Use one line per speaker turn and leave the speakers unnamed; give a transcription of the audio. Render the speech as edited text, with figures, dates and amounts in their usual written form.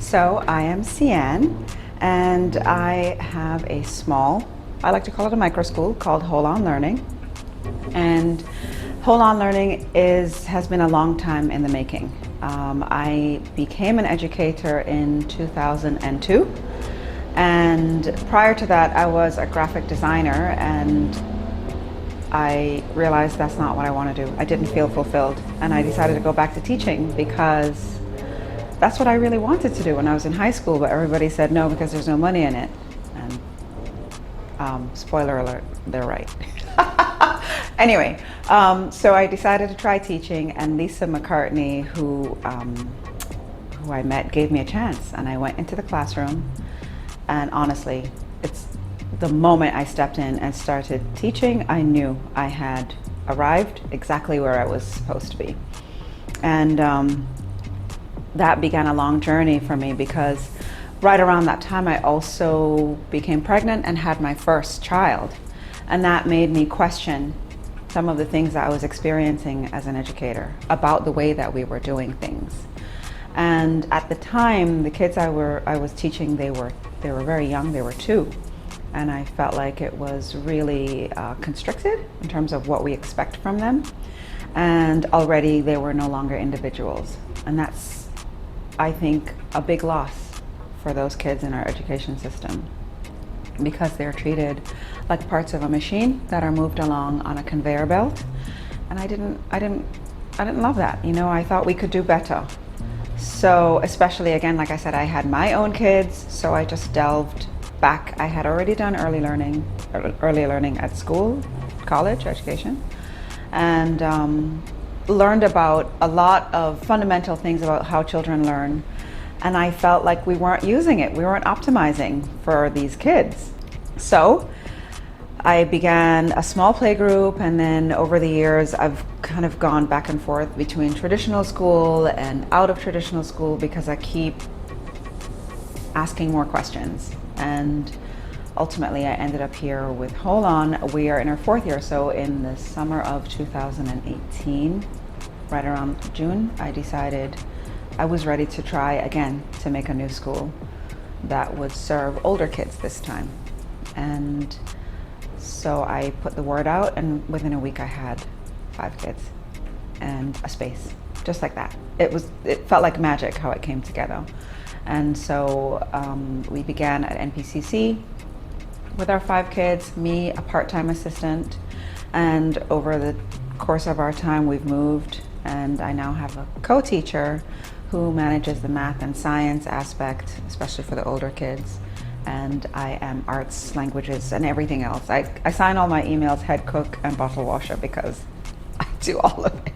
So I am Cian, and I have a small, I like to call it a micro school called Holon Learning. And Holon Learning has been a long time in the making. I became an educator in 2002, and prior to that I was a graphic designer, and I realized that's not what I want to do. I didn't feel fulfilled, and I decided to go back to teaching because that's what I really wanted to do when I was in high school, but everybody said no because there's no money in it. And spoiler alert, they're right. Anyway, so I decided to try teaching, and Lisa McCartney, who I met, gave me a chance, and I went into the classroom, and honestly, it's the moment I stepped in and started teaching, I knew I had arrived exactly where I was supposed to be. And that began a long journey for me, because right around that time I also became pregnant and had my first child, and that made me question some of the things that I was experiencing as an educator about the way that we were doing things. And at the time, the kids I was teaching, they were very young. They were 2, and I felt like it was really constricted in terms of what we expect from them, and already they were no longer individuals, and that's, I think, a big loss for those kids in our education system, because they're treated like parts of a machine that are moved along on a conveyor belt. And I didn't love that. You know, I thought we could do better. So especially, again, like I said, I had my own kids, so I just delved back. I had already done early learning at school, college education, and learned about a lot of fundamental things about how children learn. And I felt like we weren't using it. We weren't optimizing for these kids. So I began a small play group, and then over the years I've kind of gone back and forth between traditional school and out of traditional school, because I keep asking more questions. And ultimately I ended up here with Holon. We are in our 4th year, so in the summer of 2018, right around June, I decided I was ready to try again to make a new school that would serve older kids this time. And so I put the word out, and within a week I had 5 kids and a space, just like that. It felt like magic how it came together. And so we began at NPCC with our 5 kids, me, a part-time assistant, and over the course of our time we've moved, and I now have a co-teacher who manages the math and science aspect, especially for the older kids. And I am arts, languages, and everything else. I sign all my emails head cook and bottle washer, because I do all of it.